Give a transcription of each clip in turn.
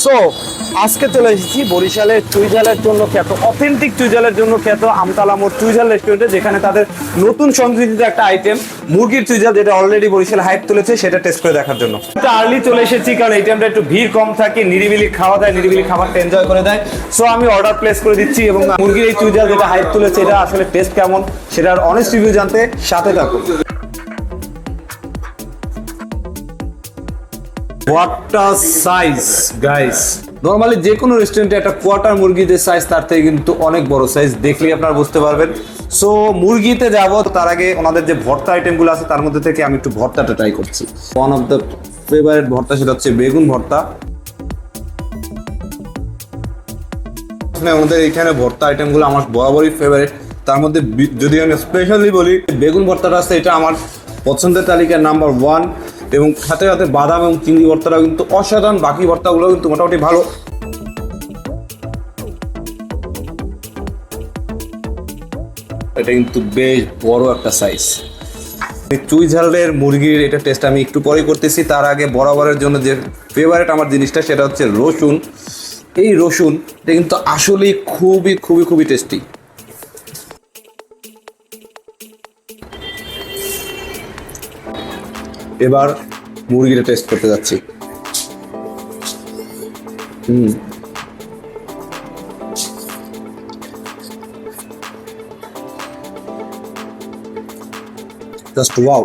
So আজকে চলে এসেছি বরিশালের চুইঝালের জন্য খ্যাত, অথেন্টিক চুইঝালের জন্য খ্যাত আমতলা মোড় চুইঝাল রেস্টুরেন্টে, যেখানে তাদের নতুন সংযোজিত একটা আইটেম মুরগির চুইঝাল, যেটা অলরেডি বরিশালে হাইপ তুলেছে, সেটা টেস্ট করে দেখার জন্য একটু আর্লি চলে এসেছি, কারণ এই টাইমটা একটু ভিড় কম থাকে, নিরিবিলি খাওয়া দেয়, নিরিবিলি খাবারটা এনজয় করে দেয়। সো আমি অর্ডার প্লেস করে দিচ্ছি এবং মুরগির এই চুইঝাল যেটা হাইপ তুলেছে, এটা আসলে টেস্ট কেমন সেটার অনেস্ট রিভিউ জানতে সাথে থাকুন। কোয়ার্টার সাইজ গাইস, নরমালি যে কোনো রেস্টুরেন্টে একটা কোয়ার্টার মুরগি যে সাইজ, তার থেকে কিন্তু অনেক বড় সাইজ, দেখলেই আপনারা বুঝতে পারবেন। সো মুরগিতে যাব, তার আগে ওনাদের যে ভর্তা আইটেমগুলো আছে তার মধ্যে থেকে আমি একটু ভর্তাটা ট্রাই করছি। ওয়ান অফ দ্য ফেভারিট ভর্তা, সেটা হচ্ছে বেগুন ভর্তা। আমাদের এখানে ভর্তা আইটেমগুলো আমার বরাবরই ফেভারিট, তার মধ্যে যদি আমি স্পেশালি বলি, বেগুন ভর্তাটা আছে, এটা আমার পছন্দের তালিকার নাম্বার 1, এবং সাথে সাথে বাদাম এবং চিংড়ি ভর্তাটা কিন্তু অসাধারণ, বাকি ভর্তাগুলো কিন্তু মোটামুটি ভালো। এটা কিন্তু বেশ বড় একটা সাইজ। চুইঝালের মুরগির এটা টেস্ট আমি একটু পরে করতেছি, তার আগে বরাবরের জন্য যে ফেভারিট আমার জিনিসটা, সেটা হচ্ছে রসুন। এই রসুন এটা কিন্তু আসলে খুবই খুবই খুবই টেস্টি। এবার মুরগিটা টেস্ট করতে যাচ্ছি। জাস্ট ওয়াও,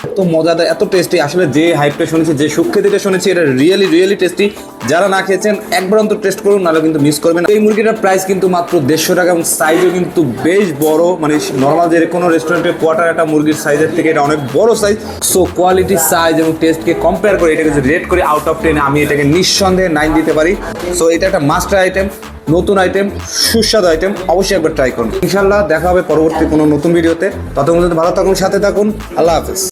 এত মজাদার, এত টেস্টি। আসলে যে হাইপটা শুনেছি, যে সুখ্যাতিটা শুনেছি, এটা রিয়েলি রিয়েলি টেস্টি। যারা না খেয়েছেন একবার অন্তত টেস্ট করুন, নাহলে কিন্তু মিস করবেন। এই মুরগিটার প্রাইস কিন্তু মাত্র 150 টাকা, এবং সাইজও কিন্তু বেশ বড়, মানে নর্মাল যে কোনো রেস্টুরেন্টের কোয়ার্টার একটা মুরগির সাইজের থেকে এটা অনেক বড় সাইজ। সো কোয়ালিটি, সাইজ এবং টেস্টকে কম্পেয়ার করে এটাকে যদি রেট করি আউট অফ 10, আমি এটাকে নিঃসন্দেহে 9 দিতে পারি। সো এটা একটা মাস্টার আইটেম, নতুন আইটেম, সুস্বাদু আইটেম, অবশ্যই একবার ট্রাই করুন। ইনশাল্লাহ দেখা হবে পরবর্তী কোনো নতুন ভিডিওতে। ততক্ষণ ভালো থাকুন, সাথে থাকুন। আল্লাহ হাফেজ।